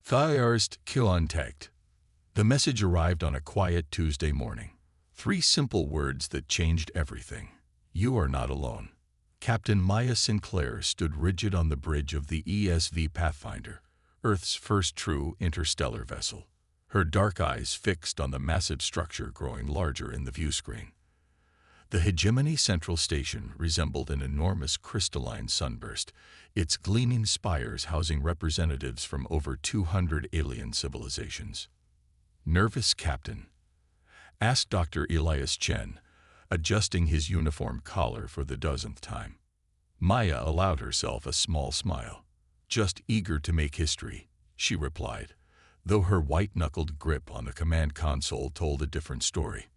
Thyarst Kiontect. The message arrived on a quiet Tuesday morning. 3 simple words that changed everything. You are not alone. Captain Maya Sinclair stood rigid on the bridge of the ESV Pathfinder, Earth's first true interstellar vessel, her dark eyes fixed on the massive structure growing larger in the viewscreen. The Hegemony Central Station resembled an enormous crystalline sunburst, its gleaming spires housing representatives from over 200 alien civilizations. "Nervous, Captain?" asked Dr. Elias Chen, adjusting his uniform collar for the 10th time. Maya allowed herself a small smile. "Just eager to make history," she replied, though her white-knuckled grip on the command console told a different story.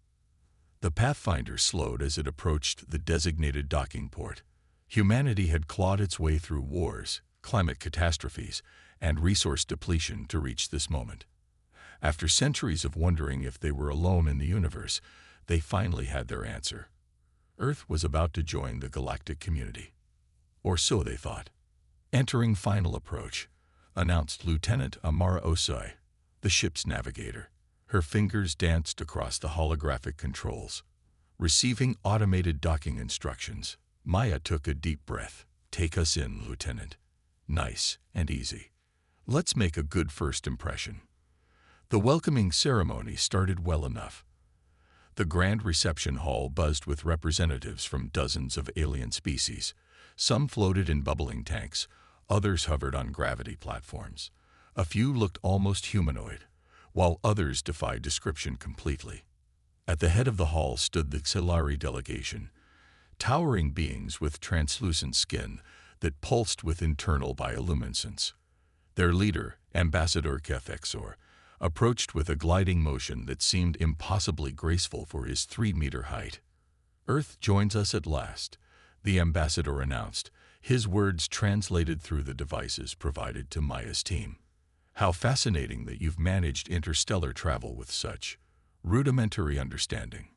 The Pathfinder slowed as it approached the designated docking port. Humanity had clawed its way through wars, climate catastrophes, and resource depletion to reach this moment. After centuries of wondering if they were alone in the universe, they finally had their answer. Earth was about to join the galactic community. Or so they thought. "Entering final approach," announced Lieutenant Amara Osai, the ship's navigator. Her fingers danced across the holographic controls. Receiving automated docking instructions, Maya took a deep breath. "Take us in, Lieutenant. Nice and easy. Let's make a good first impression." The welcoming ceremony started well enough. The grand reception hall buzzed with representatives from dozens of alien species. Some floated in bubbling tanks, others hovered on gravity platforms. A few looked almost humanoid, while others defied description completely. At the head of the hall stood the Xilari delegation, towering beings with translucent skin that pulsed with internal bioluminescence. Their leader, Ambassador Kethexor, approached with a gliding motion that seemed impossibly graceful for his 3-meter height. "Earth joins us at last," the ambassador announced, his words translated through the devices provided to Maya's team. "How fascinating that you've managed interstellar travel with such rudimentary understanding."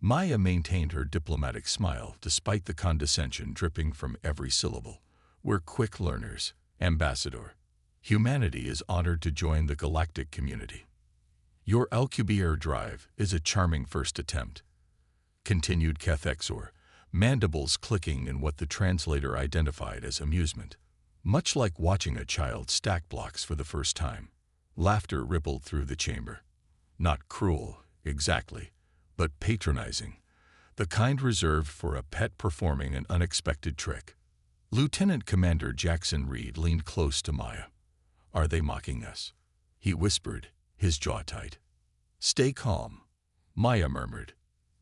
Maya maintained her diplomatic smile despite the condescension dripping from every syllable. "We're quick learners, Ambassador. Humanity is honored to join the galactic community. Your Alcubierre drive is a charming first attempt," continued Kethexor, mandibles clicking in what the translator identified as amusement. "Much like watching a child stack blocks for the first time." Laughter rippled through the chamber. "Not cruel, exactly, but patronizing. The kind reserved for a pet performing an unexpected trick." Lieutenant Commander Jackson Reed leaned close to Maya. "Are they mocking us?" he whispered, his jaw tight. "Stay calm," Maya murmured.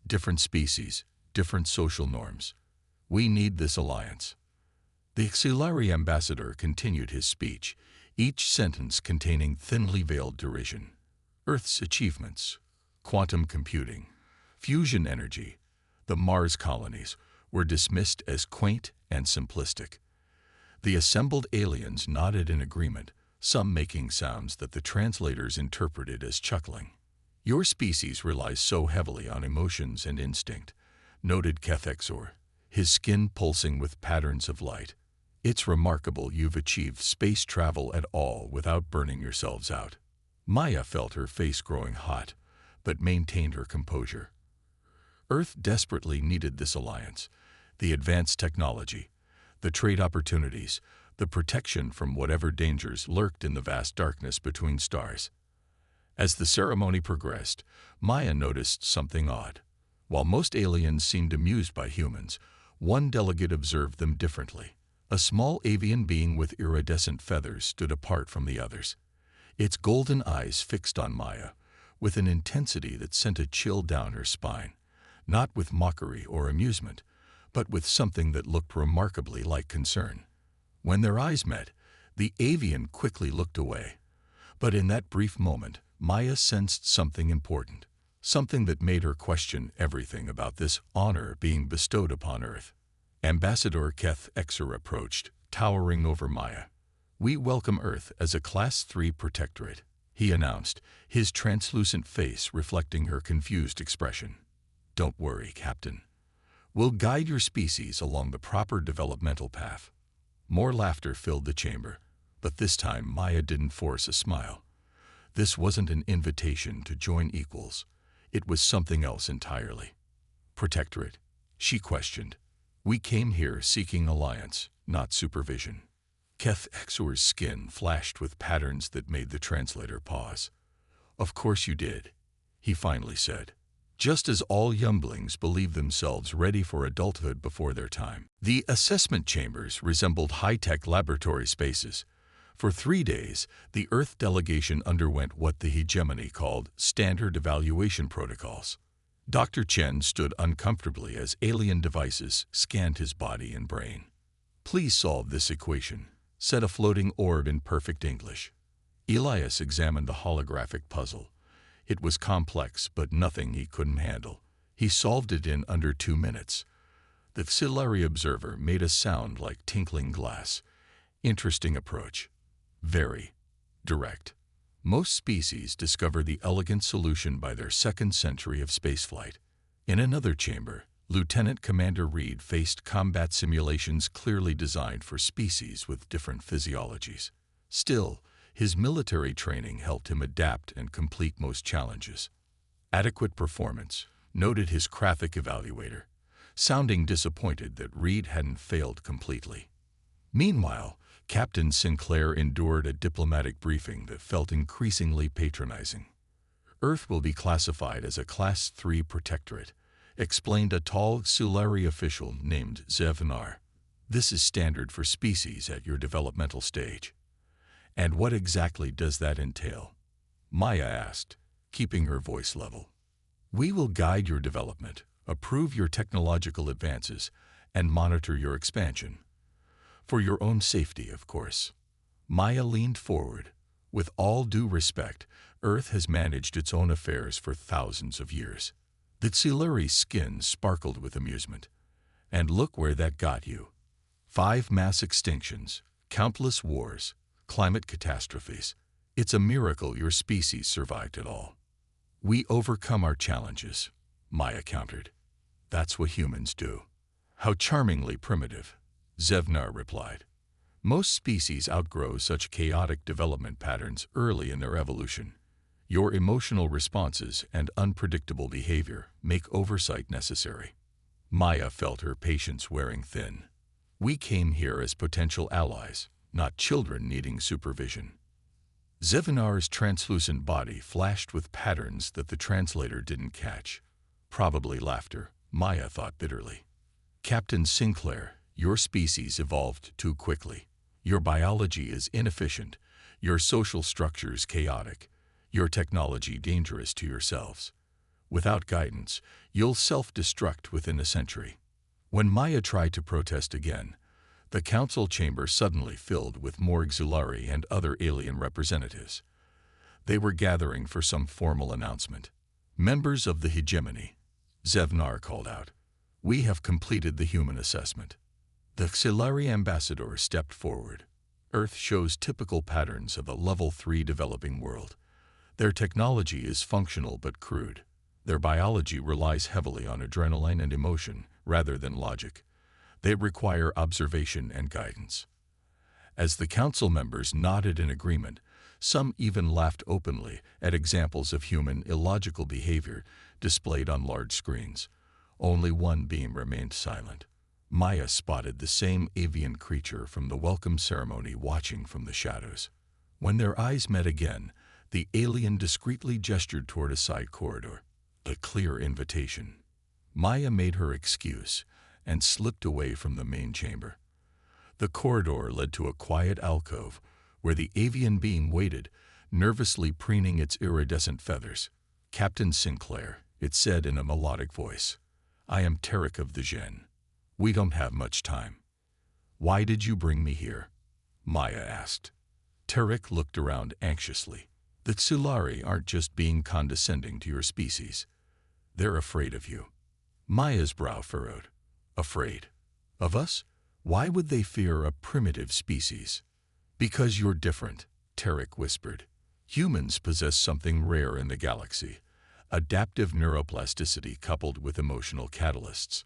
"Different species, different social norms. We need this alliance." The Xilari ambassador continued his speech, each sentence containing thinly veiled derision. Earth's achievements, quantum computing, fusion energy, the Mars colonies, were dismissed as quaint and simplistic. The assembled aliens nodded in agreement, some making sounds that the translators interpreted as chuckling. "Your species relies so heavily on emotions and instinct," noted Kethexor, his skin pulsing with patterns of light. "It's remarkable you've achieved space travel at all without burning yourselves out." Maya felt her face growing hot, but maintained her composure. Earth desperately needed this alliance, the advanced technology, the trade opportunities, the protection from whatever dangers lurked in the vast darkness between stars. As the ceremony progressed, Maya noticed something odd. While most aliens seemed amused by humans, one delegate observed them differently. A small avian being with iridescent feathers stood apart from the others, its golden eyes fixed on Maya, with an intensity that sent a chill down her spine, not with mockery or amusement, but with something that looked remarkably like concern. When their eyes met, the avian quickly looked away. But in that brief moment, Maya sensed something important, something that made her question everything about this honor being bestowed upon Earth. Ambassador Kethexor approached, towering over Maya. "We welcome Earth as a Class 3 protectorate," he announced, his translucent face reflecting her confused expression. "Don't worry, Captain. We'll guide your species along the proper developmental path." More laughter filled the chamber. But this time Maya didn't force a smile. This wasn't an invitation to join equals. It was something else entirely. Protectorate? She questioned. We came here seeking alliance, not supervision. Keth Exor's skin flashed with patterns that made the translator pause. Of course you did, he finally said. Just as all younglings believe themselves ready for adulthood before their time. The assessment chambers resembled high-tech laboratory spaces. For 3 days, the Earth delegation underwent what the hegemony called standard evaluation protocols. Dr. Chen stood uncomfortably as alien devices scanned his body and brain. Please solve this equation, said a floating orb in perfect English. Elias examined the holographic puzzle. It was complex, but nothing he couldn't handle. He solved it in under 2 minutes. The Xilari observer made a sound like tinkling glass. Interesting approach. Very direct. Most species discover the elegant solution by their 2nd century of spaceflight. In another chamber, Lieutenant Commander Reed faced combat simulations clearly designed for species with different physiologies. Still, his military training helped him adapt and complete most challenges. Adequate performance, noted his graphic evaluator, sounding disappointed that Reed hadn't failed completely. Meanwhile, Captain Sinclair endured a diplomatic briefing that felt increasingly patronizing. Earth will be classified as a Class 3 protectorate, explained a tall Xilari official named Zevnar. This is standard for species at your developmental stage. And what exactly does that entail? Maya asked, keeping her voice level. We will guide your development, approve your technological advances, and monitor your expansion. For your own safety, of course. Maya leaned forward. With all due respect, Earth has managed its own affairs for thousands of years. The Xilari's skin sparkled with amusement. And look where that got you. 5 mass extinctions, countless wars, climate catastrophes. It's a miracle your species survived it all. We overcome our challenges, Maya countered. That's what humans do. How charmingly primitive, Zevnar replied. Most species outgrow such chaotic development patterns early in their evolution. Your emotional responses and unpredictable behavior make oversight necessary. Maya felt her patience wearing thin. We came here as potential allies, not children needing supervision. Zevnar's translucent body flashed with patterns that the translator didn't catch. Probably laughter, Maya thought bitterly. Captain Sinclair, your species evolved too quickly. Your biology is inefficient, your social structures chaotic, your technology dangerous to yourselves. Without guidance, you'll self-destruct within a century. When Maya tried to protest again, the council chamber suddenly filled with more Xilari and other alien representatives. They were gathering for some formal announcement. Members of the hegemony, Zevnar called out. We have completed the human assessment. The Xilari ambassador stepped forward. Earth shows typical patterns of a level 3 developing world. Their technology is functional but crude. Their biology relies heavily on adrenaline and emotion rather than logic. They require observation and guidance. As the council members nodded in agreement, some even laughed openly at examples of human illogical behavior displayed on large screens. Only one beam remained silent. Maya spotted the same avian creature from the welcome ceremony watching from the shadows. When their eyes met again, the alien discreetly gestured toward a side corridor, a clear invitation. Maya made her excuse and slipped away from the main chamber. The corridor led to a quiet alcove where the avian being waited, nervously preening its iridescent feathers. Captain Sinclair, it said in a melodic voice. I am Tarek of the Gen. We don't have much time. Why did you bring me here? Maya asked. Tarek looked around anxiously. The Xilari aren't just being condescending to your species. They're afraid of you. Maya's brow furrowed. Afraid? Of us? Why would they fear a primitive species? Because you're different, Tarek whispered. Humans possess something rare in the galaxy, adaptive neuroplasticity coupled with emotional catalysts.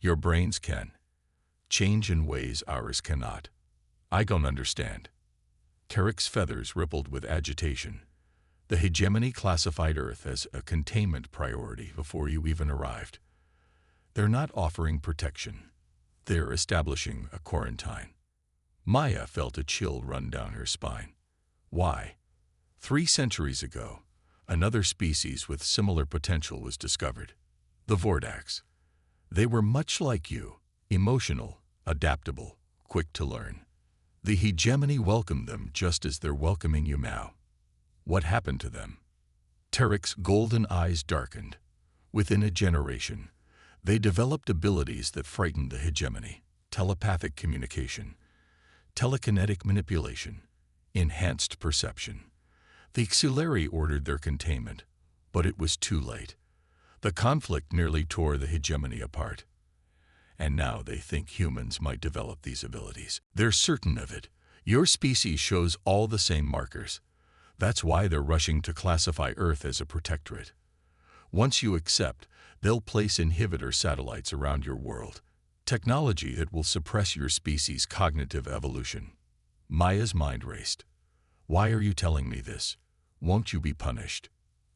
Your brains can change in ways ours cannot. I don't understand. Tarek's feathers rippled with agitation. The hegemony classified Earth as a containment priority before you even arrived. They're not offering protection. They're establishing a quarantine. Maya felt a chill run down her spine. Why? 3 centuries ago, another species with similar potential was discovered. The Vordax. They were much like you, emotional, adaptable, quick to learn. The hegemony welcomed them just as they're welcoming you now. What happened to them? Tarek's golden eyes darkened. Within a generation, they developed abilities that frightened the hegemony: telepathic communication, telekinetic manipulation, enhanced perception. The Xulari ordered their containment, but it was too late. The conflict nearly tore the hegemony apart. And now they think humans might develop these abilities. They're certain of it. Your species shows all the same markers. That's why they're rushing to classify Earth as a protectorate. Once you accept, they'll place inhibitor satellites around your world. Technology that will suppress your species' cognitive evolution. Maya's mind raced. Why are you telling me this? Won't you be punished?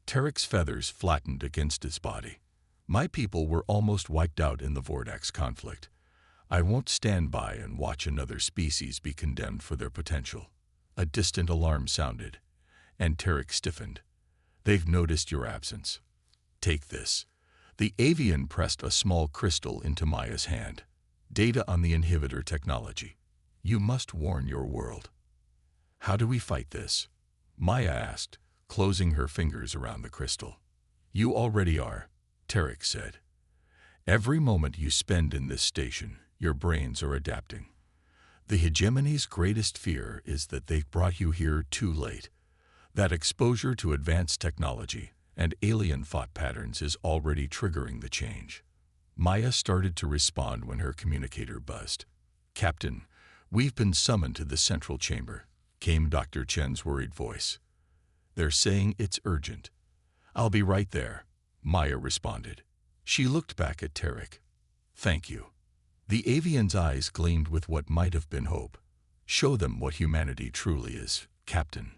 Tarek's feathers flattened against his body. My people were almost wiped out in the Vordax conflict. I won't stand by and watch another species be condemned for their potential. A distant alarm sounded, and Tarek stiffened. They've noticed your absence. Take this. The avian pressed a small crystal into Maya's hand. Data on the inhibitor technology. You must warn your world. How do we fight this? Maya asked, closing her fingers around the crystal. You already are, Tarek said. Every moment you spend in this station, your brains are adapting. The hegemony's greatest fear is that they've brought you here too late. That exposure to advanced technology and alien thought patterns is already triggering the change. Maya started to respond when her communicator buzzed. Captain, we've been summoned to the central chamber, came Dr. Chen's worried voice. They're saying it's urgent. I'll be right there, Maya responded. She looked back at Tarek. Thank you. The avian's eyes gleamed with what might have been hope. Show them what humanity truly is, Captain.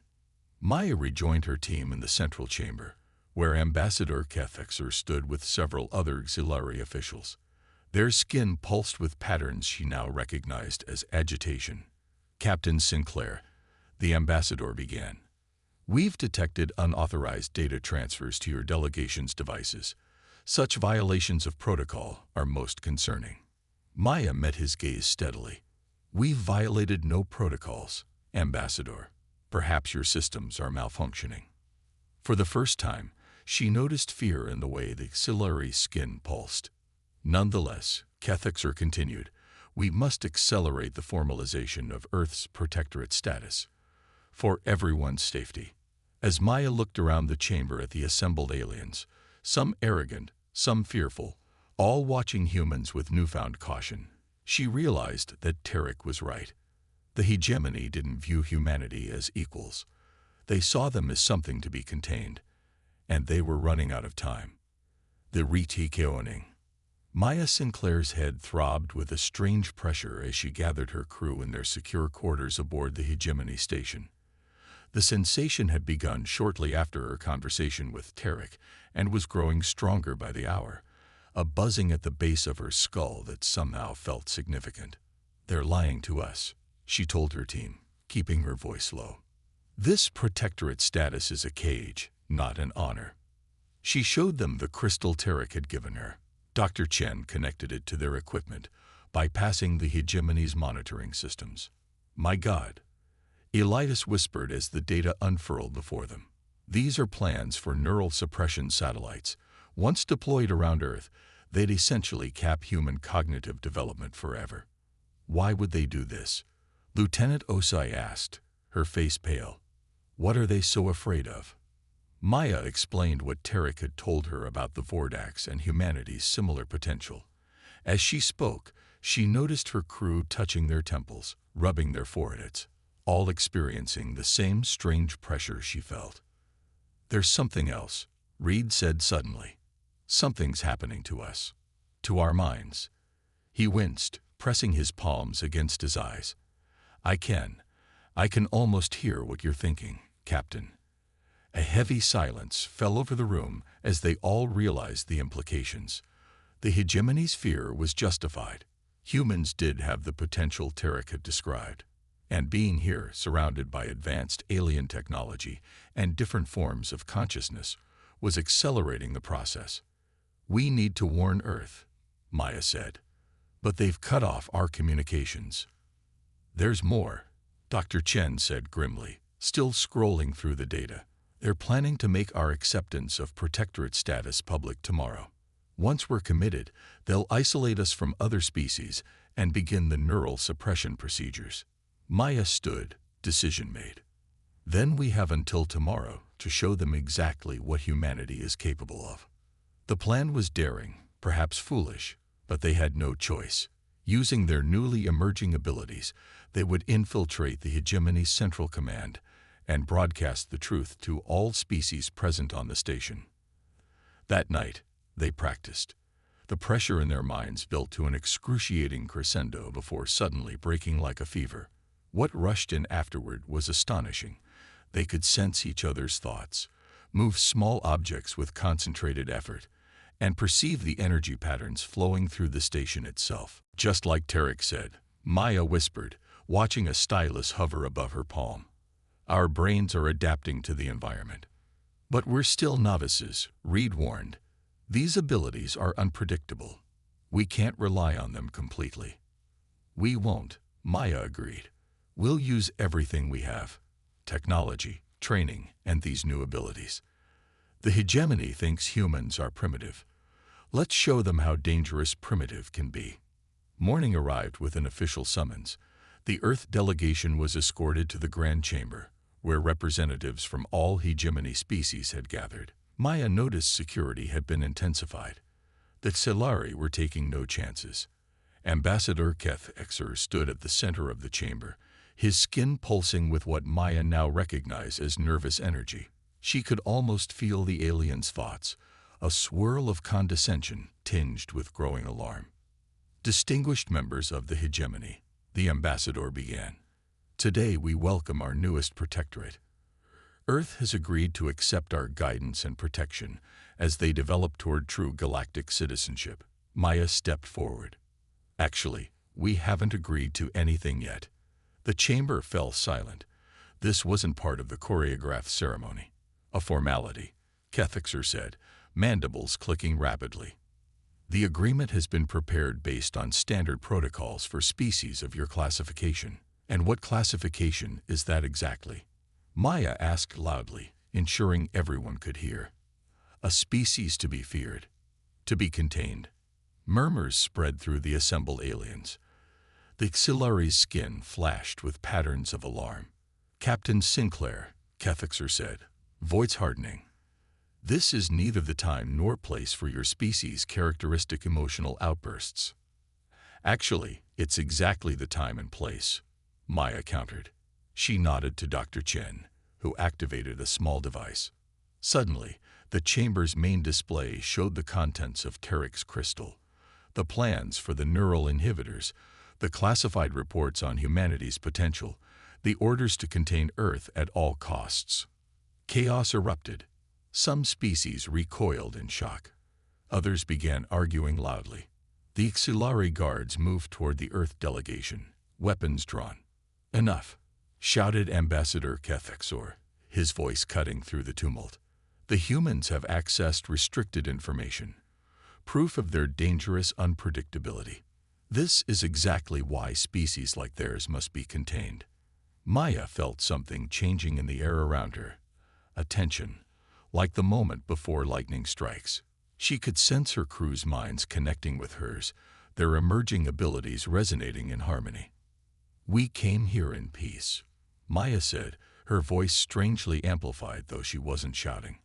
Maya rejoined her team in the central chamber, where Ambassador Kethexer stood with several other Xulari officials. Their skin pulsed with patterns she now recognized as agitation. Captain Sinclair, the ambassador began. We've detected unauthorized data transfers to your delegation's devices. Such violations of protocol are most concerning. Maya met his gaze steadily. We've violated no protocols, Ambassador. Perhaps your systems are malfunctioning. For the first time, she noticed fear in the way the Xulari's skin pulsed. Nonetheless, Kethexer continued, we must accelerate the formalization of Earth's protectorate status. For everyone's safety. As Maya looked around the chamber at the assembled aliens, some arrogant, some fearful, all watching humans with newfound caution, she realized that Tarek was right. The hegemony didn't view humanity as equals. They saw them as something to be contained, and they were running out of time. The Retikeoning. Maya Sinclair's head throbbed with a strange pressure as she gathered her crew in their secure quarters aboard the hegemony station. The sensation had begun shortly after her conversation with Tarek and was growing stronger by the hour, a buzzing at the base of her skull that somehow felt significant. They're lying to us, she told her team, keeping her voice low. This protectorate status is a cage, not an honor. She showed them the crystal Tarek had given her. Dr. Chen connected it to their equipment, bypassing the hegemony's monitoring systems. My God, Elias whispered as the data unfurled before them. These are plans for neural suppression satellites. Once deployed around Earth, they'd essentially cap human cognitive development forever. Why would they do this? Lieutenant Osai asked, her face pale. What are they so afraid of? Maya explained what Tarek had told her about the Vordax and humanity's similar potential. As she spoke, she noticed her crew touching their temples, rubbing their foreheads, all experiencing the same strange pressure she felt. There's something else, Reed said suddenly. Something's happening to us. To our minds. He winced, pressing his palms against his eyes. I can almost hear what you're thinking, Captain. A heavy silence fell over the room as they all realized the implications. The hegemony's fear was justified. Humans did have the potential Tarek had described. And being here, surrounded by advanced alien technology and different forms of consciousness, was accelerating the process. We need to warn Earth, Maya said. But they've cut off our communications. There's more, Dr. Chen said grimly, still scrolling through the data. They're planning to make our acceptance of protectorate status public tomorrow. Once we're committed, they'll isolate us from other species and begin the neural suppression procedures. Maya stood, decision made. Then we have until tomorrow to show them exactly what humanity is capable of. The plan was daring, perhaps foolish, but they had no choice. Using their newly emerging abilities, they would infiltrate the hegemony's central command and broadcast the truth to all species present on the station. That night, they practiced. The pressure in their minds built to an excruciating crescendo before suddenly breaking like a fever. What rushed in afterward was astonishing. They could sense each other's thoughts, move small objects with concentrated effort, and perceive the energy patterns flowing through the station itself. Just like Tarek said, Maya whispered, watching a stylus hover above her palm. Our brains are adapting to the environment. But we're still novices, Reed warned. These abilities are unpredictable. We can't rely on them completely. We won't, Maya agreed. We'll use everything we have. Technology, training, and these new abilities. The hegemony thinks humans are primitive. Let's show them how dangerous primitive can be. Morning arrived with an official summons. The Earth delegation was escorted to the Grand Chamber, where representatives from all hegemony species had gathered. Maya noticed security had been intensified. The Tsilari were taking no chances. Ambassador Keth Exer stood at the center of the chamber, his skin pulsing with what Maya now recognized as nervous energy. She could almost feel the alien's thoughts, a swirl of condescension tinged with growing alarm. Distinguished members of the hegemony, the ambassador began. Today we welcome our newest protectorate. Earth has agreed to accept our guidance and protection as they develop toward true galactic citizenship. Maya stepped forward. Actually, we haven't agreed to anything yet. The chamber fell silent. This wasn't part of the choreographed ceremony. A formality, Kethixer said, mandibles clicking rapidly. The agreement has been prepared based on standard protocols for species of your classification. And what classification is that exactly? Maya asked loudly, ensuring everyone could hear. A species to be feared, to be contained. Murmurs spread through the assembled aliens. The Xilari's skin flashed with patterns of alarm. Captain Sinclair, Kethixer said, voice hardening. This is neither the time nor place for your species' characteristic emotional outbursts. Actually, it's exactly the time and place, Maya countered. She nodded to Dr. Chen, who activated a small device. Suddenly, the chamber's main display showed the contents of Tarek's crystal, the plans for the neural inhibitors, the classified reports on humanity's potential, the orders to contain Earth at all costs. Chaos erupted. Some species recoiled in shock. Others began arguing loudly. The Xilari guards moved toward the Earth delegation, weapons drawn. Enough, shouted Ambassador Kethexor, his voice cutting through the tumult. The humans have accessed restricted information, proof of their dangerous unpredictability. This is exactly why species like theirs must be contained. Maya felt something changing in the air around her. A tension, like the moment before lightning strikes. She could sense her crew's minds connecting with hers, their emerging abilities resonating in harmony. We came here in peace, Maya said, her voice strangely amplified though she wasn't shouting.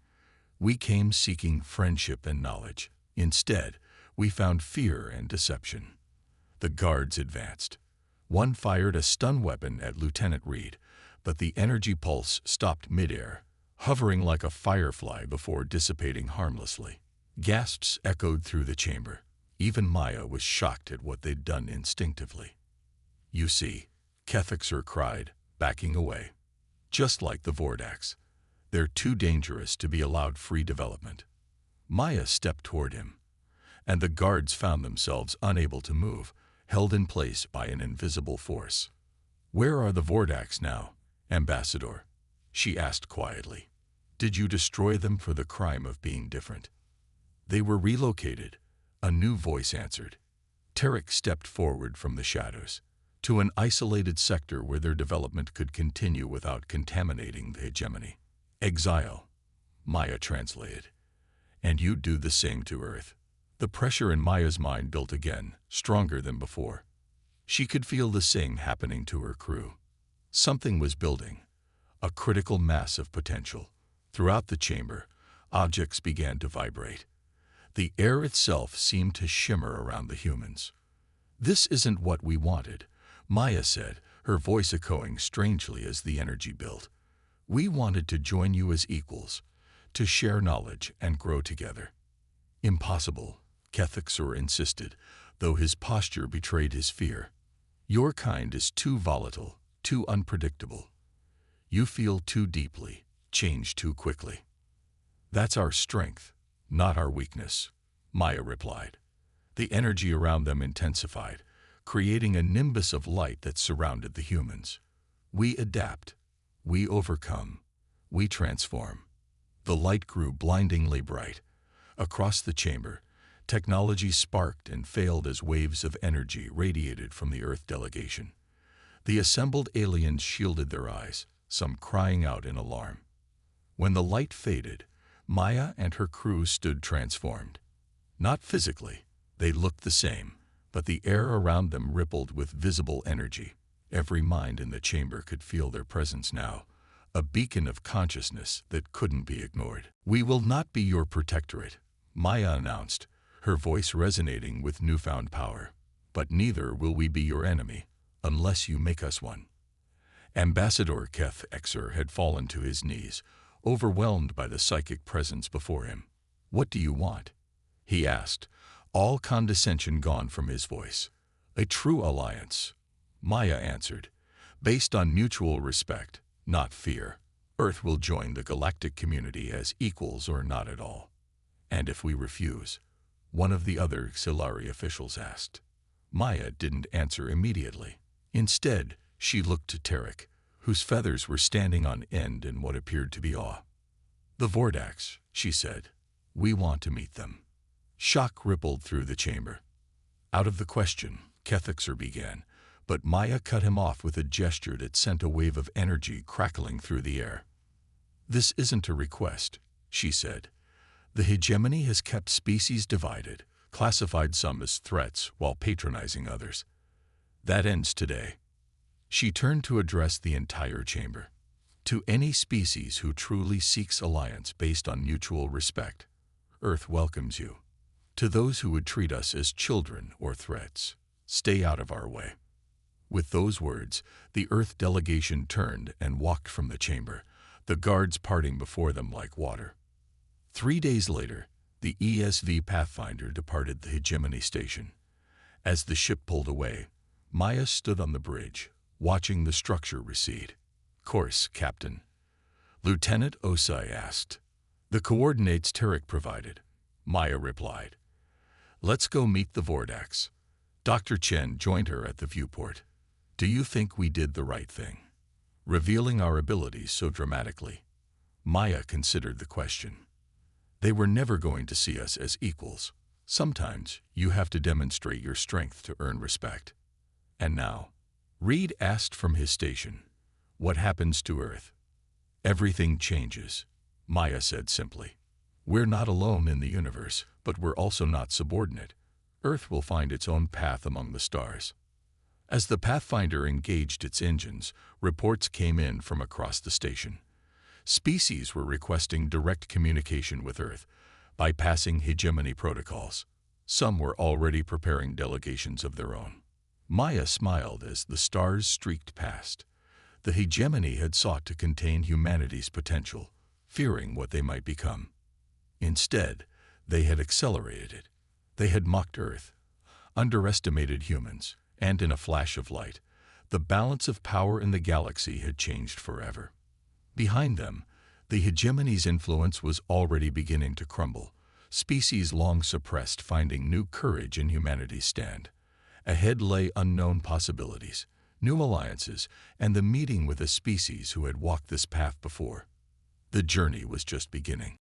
We came seeking friendship and knowledge. Instead, we found fear and deception. The guards advanced. One fired a stun weapon at Lieutenant Reed, but the energy pulse stopped midair, hovering like a firefly before dissipating harmlessly. Gasps echoed through the chamber. Even Maya was shocked at what they'd done instinctively. You see, Kethixer cried, backing away. Just like the Vordax, they're too dangerous to be allowed free development. Maya stepped toward him, and the guards found themselves unable to move, held in place by an invisible force. "Where are the Vordax now, Ambassador?" she asked quietly. "Did you destroy them for the crime of being different?" "They were relocated," a new voice answered. Tarek stepped forward from the shadows to an isolated sector where their development could continue without contaminating the hegemony. "Exile," Maya translated. "And you do the same to Earth." The pressure in Maya's mind built again, stronger than before. She could feel the same happening to her crew. Something was building, a critical mass of potential. Throughout the chamber, objects began to vibrate. The air itself seemed to shimmer around the humans. "This isn't what we wanted," Maya said, her voice echoing strangely as the energy built. "We wanted to join you as equals, to share knowledge and grow together." "Impossible," Kethexor insisted, though his posture betrayed his fear. "Your kind is too volatile, too unpredictable. You feel too deeply, change too quickly." "That's our strength, not our weakness," Maya replied. The energy around them intensified, creating a nimbus of light that surrounded the humans. "We adapt. We overcome. We transform." The light grew blindingly bright. Across the chamber, technology sparked and failed as waves of energy radiated from the Earth delegation. The assembled aliens shielded their eyes, some crying out in alarm. When the light faded, Maya and her crew stood transformed. Not physically, they looked the same, but the air around them rippled with visible energy. Every mind in the chamber could feel their presence now, a beacon of consciousness that couldn't be ignored. "We will not be your protectorate," Maya announced, her voice resonating with newfound power. "But neither will we be your enemy, unless you make us one." Ambassador Kethexor had fallen to his knees, overwhelmed by the psychic presence before him. "What do you want?" he asked, all condescension gone from his voice. "A true alliance," Maya answered, "based on mutual respect, not fear. Earth will join the galactic community as equals or not at all." "And if we refuse?" one of the other Xilari officials asked. Maya didn't answer immediately. Instead, she looked to Tarek, whose feathers were standing on end in what appeared to be awe. "The Vordax," she said. "We want to meet them." Shock rippled through the chamber. "Out of the question," Kethexor began, but Maya cut him off with a gesture that sent a wave of energy crackling through the air. "This isn't a request," she said. "The hegemony has kept species divided, classified some as threats while patronizing others. That ends today." She turned to address the entire chamber. "To any species who truly seeks alliance based on mutual respect, Earth welcomes you. To those who would treat us as children or threats, stay out of our way." With those words, the Earth delegation turned and walked from the chamber, the guards parting before them like water. 3 days later, the ESV Pathfinder departed the hegemony station. As the ship pulled away, Maya stood on the bridge, watching the structure recede. "Course, Captain?" Lieutenant Osai asked. "The coordinates Tarek provided," Maya replied. "Let's go meet the Vordax." Dr. Chen joined her at the viewport. "Do you think we did the right thing, revealing our abilities so dramatically?" Maya considered the question. "They were never going to see us as equals. Sometimes you have to demonstrate your strength to earn respect." "And now?" Reed asked from his station. "What happens to Earth?" "Everything changes," Maya said simply. "We're not alone in the universe, but we're also not subordinate. Earth will find its own path among the stars." As the Pathfinder engaged its engines, reports came in from across the station. Species were requesting direct communication with Earth, bypassing hegemony protocols. Some were already preparing delegations of their own. Maya smiled as the stars streaked past. The hegemony had sought to contain humanity's potential, fearing what they might become. Instead, they had accelerated it. They had mocked Earth, underestimated humans, and in a flash of light, The balance of power in the galaxy had changed forever. Behind them, the hegemony's influence was already beginning to crumble, species long suppressed finding new courage in humanity's stand. Ahead lay unknown possibilities, new alliances, and the meeting with a species who had walked this path before. The journey was just beginning.